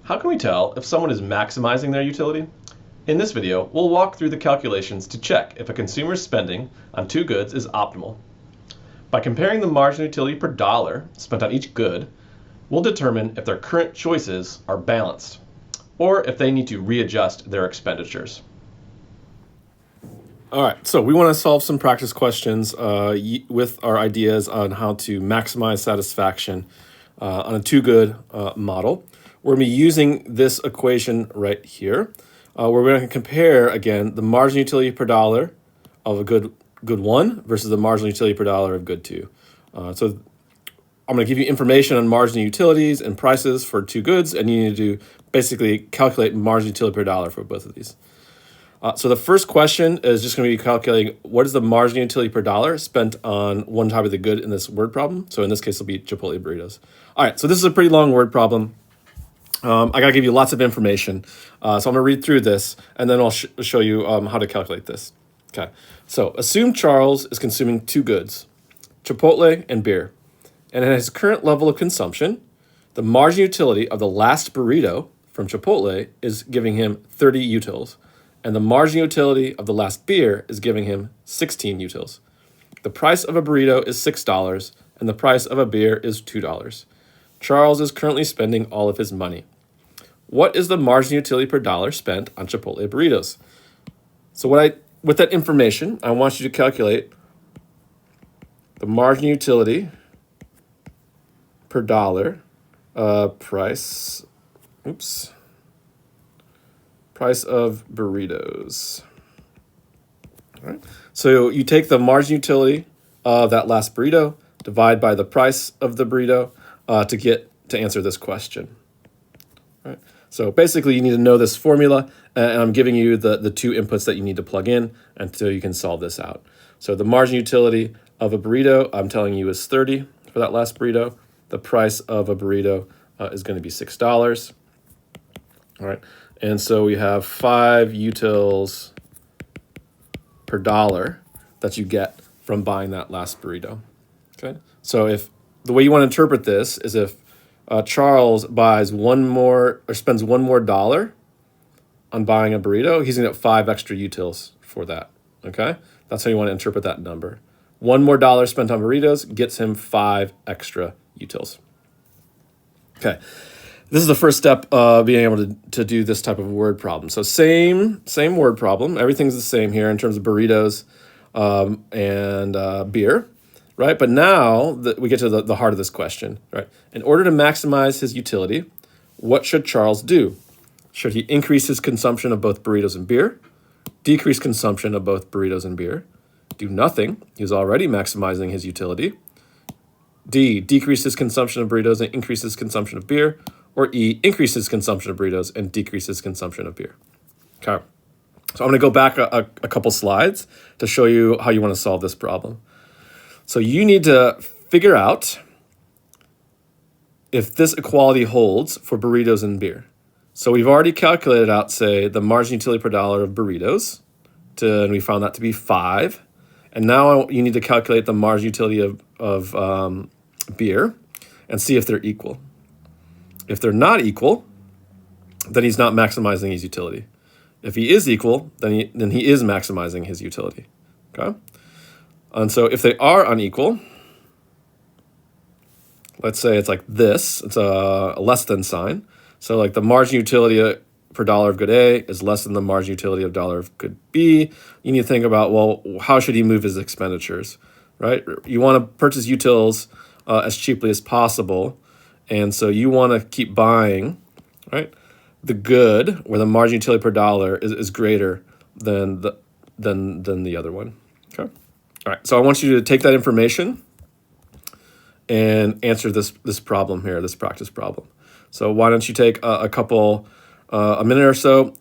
How can we tell if someone is maximizing their utility? In this video, we'll walk through the calculations to check if a consumer's spending on two goods is optimal. By comparing the marginal utility per dollar spent on each good, we'll determine if their current choices are balanced, or if they need to readjust their expenditures. All right, so we want to solve some practice questions with our ideas on how to maximize satisfaction on a two-good model. We're going to be using this equation right here, where we're going to compare, again, the marginal utility per dollar of a good one versus the marginal utility per dollar of good two. So I'm going to give you information on marginal utilities and prices for two goods, and you need to basically calculate marginal utility per dollar for both of these. So the first question is just going to be calculating what is the marginal utility per dollar spent on one type of the good in this word problem. So in this case, it'll be Chipotle burritos. All right, so this is a pretty long word problem. I got to give you lots of information. So I'm going to read through this, and then I'll show you how to calculate this. Okay, so assume Charles is consuming two goods, Chipotle and beer. And at his current level of consumption, the marginal utility of the last burrito from Chipotle is giving him 30 utils. And the marginal utility of the last beer is giving him 16 utils. The price of a burrito is $6, and the price of a beer is $2. Charles is currently spending all of his money. What is the marginal utility per dollar spent on Chipotle burritos? So with that information, I want you to calculate the marginal utility per dollar price of burritos. All right. So you take the marginal utility of that last burrito, divide by the price of the burrito to answer this question. All right. So basically, you need to know this formula, and I'm giving you the two inputs that you need to plug in until you can solve this out. So the marginal utility of a burrito, I'm telling you, is 30 for that last burrito. The price of a burrito is going to be $6. All right. And so we have 5 utils per dollar that you get from buying that last burrito. Okay. So if the way you want to interpret this is if Charles buys spends one more dollar on buying a burrito, he's going to get 5 extra utils for that. Okay. That's how you want to interpret that number. One more dollar spent on burritos gets him 5 extra utils. Okay. This is the first step of being able to do this type of word problem. So same word problem. Everything's the same here in terms of burritos and beer, right? But now we get to the heart of this question, right? In order to maximize his utility, what should Charles do? Should he increase his consumption of both burritos and beer? Decrease consumption of both burritos and beer? Do nothing. He's already maximizing his utility. D, decrease his consumption of burritos and increase his consumption of beer. Or E, increases consumption of burritos and decreases consumption of beer. Okay. So I'm going to go back a couple slides to show you how you want to solve this problem. So you need to figure out if this equality holds for burritos and beer. So we've already calculated out, say, the marginal utility per dollar of burritos, and we found that to be 5. And now you need to calculate the marginal utility of beer and see if they're equal. If they're not equal, then he's not maximizing his utility. If he is equal, then he is maximizing his utility. Okay? And so if they are unequal, let's say it's like this. It's a less than sign. So like the marginal utility per dollar of good A is less than the marginal utility of dollar of good B. You need to think about, well, how should he move his expenditures, right? You want to purchase utils as cheaply as possible. And so you want to keep buying, right, the good where the marginal utility per dollar is greater than the other one. Okay. All right. So I want you to take that information and answer this problem here, this practice problem. So why don't you take a minute or so,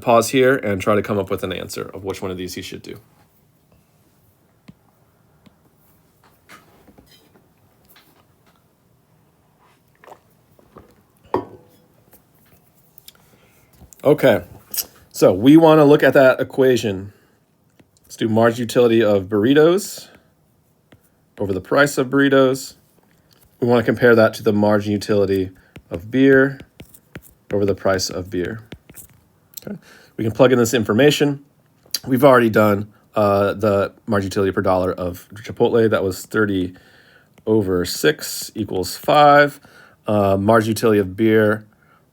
pause here, and try to come up with an answer of which one of these you should do. Okay, so we want to look at that equation. Let's do marginal utility of burritos over the price of burritos. We want to compare that to the marginal utility of beer over the price of beer. Okay. We can plug in this information. We've already done the margin utility per dollar of Chipotle. That was 30 over 6 equals 5. Margin utility of beer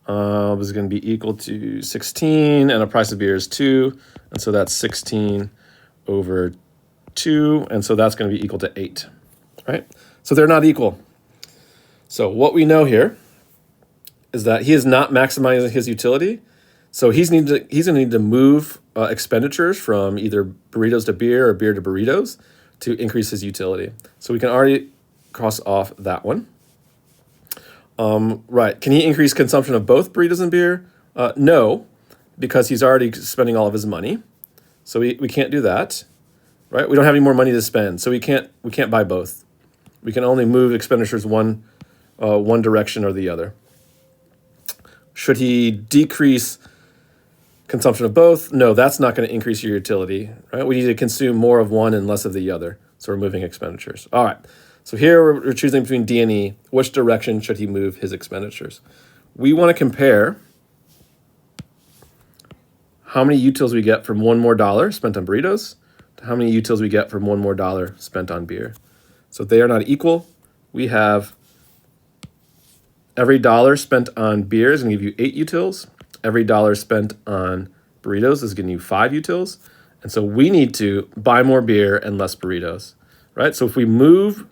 was going to be equal to 16, and the price of beer is 2. And so that's 16 over 2, and so that's going to be equal to 8. Right? So they're not equal. So what we know here is that he is not maximizing his utility. So he's going to need to move expenditures from either burritos to beer or beer to burritos to increase his utility. So we can already cross off that one. Right. Can he increase consumption of both burritos and beer? No, because he's already spending all of his money. So we can't do that. Right? We don't have any more money to spend. So we can't buy both. We can only move expenditures one direction or the other. Should he decrease consumption of both? No, that's not going to increase your utility. Right? We need to consume more of one and less of the other. So we're moving expenditures. All right. So here we're choosing between D and E. Which direction should he move his expenditures? We want to compare how many utils we get from one more dollar spent on burritos to how many utils we get from one more dollar spent on beer. So if they are not equal, we have every dollar spent on beer is going to give you 8 utils. Every dollar spent on burritos is giving you 5 utils. And so we need to buy more beer and less burritos, right? So if we move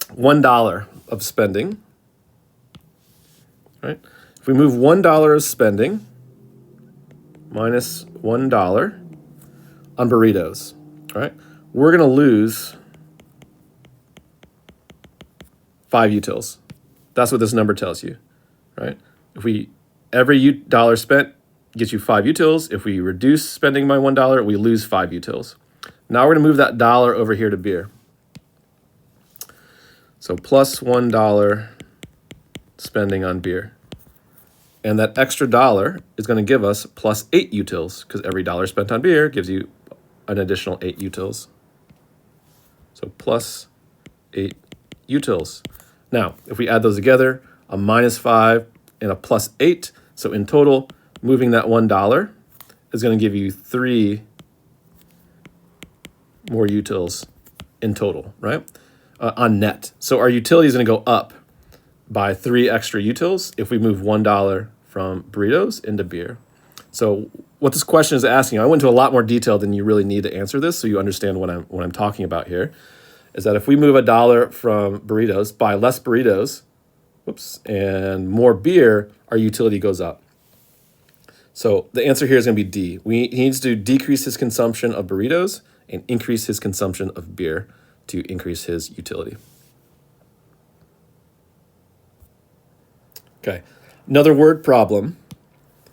$1 of spending, right? If we move $1 of spending minus $1 on burritos, right? We're going to lose 5 utils. That's what this number tells you, right? Every dollar spent gets you 5 utils. If we reduce spending by $1, we lose 5 utils. Now we're going to move that dollar over here to beer. So plus $1 spending on beer. And that extra dollar is going to give us plus 8 utils, because every dollar spent on beer gives you an additional 8 utils. So plus 8 utils. Now, if we add those together, a minus 5 and a plus 8, so in total, moving that $1 is going to give you 3 more utils in total, right? On net. So our utility is going to go up by 3 extra utils if we move $1 from burritos into beer. So what this question is asking, I went into a lot more detail than you really need to answer this, so you understand what I'm talking about here, is that if we move $1 from burritos, buy less burritos, and more beer, our utility goes up. So the answer here is going to be D. He needs to decrease his consumption of burritos and increase his consumption of beer to increase his utility. Okay, another word problem.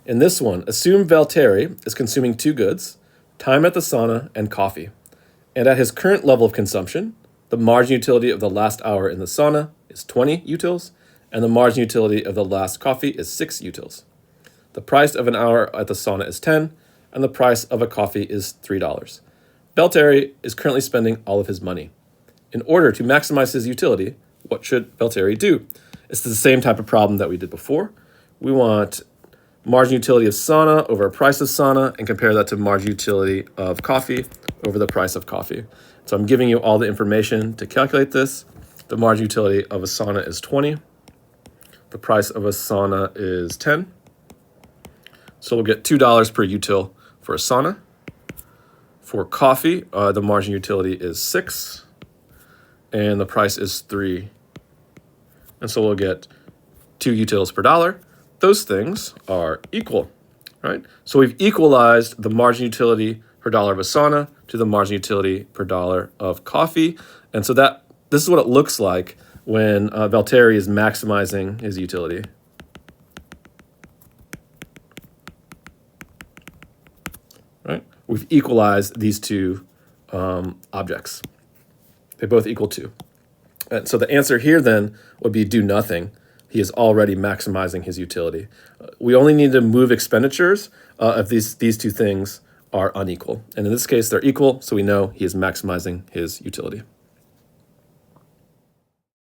In this one, assume Valtteri is consuming 2 goods, time at the sauna and coffee. And at his current level of consumption, the margin utility of the last hour in the sauna is 20 utils, and the margin utility of the last coffee is 6 utils. The price of an hour at the sauna is 10, and the price of a coffee is $3. Valtteri is currently spending all of his money. In order to maximize his utility, what should Valtteri do? It's the same type of problem that we did before. We want margin utility of sauna over price of sauna and compare that to margin utility of coffee over the price of coffee. So I'm giving you all the information to calculate this. The margin utility of a sauna is 20. The price of a sauna is 10. So we'll get $2 per util for a sauna. For coffee, the margin utility is 6. And the price is 3. And so we'll get 2 utils per dollar. Those things are equal, right? So we've equalized the margin utility per dollar of a sauna to the margin utility per dollar of coffee. And so this is what it looks like when Valtteri is maximizing his utility. Right? We've equalized these two objects. They both equal 2. And so the answer here then would be do nothing. He is already maximizing his utility. We only need to move expenditures if these two things are unequal. And in this case, they're equal, so we know he is maximizing his utility.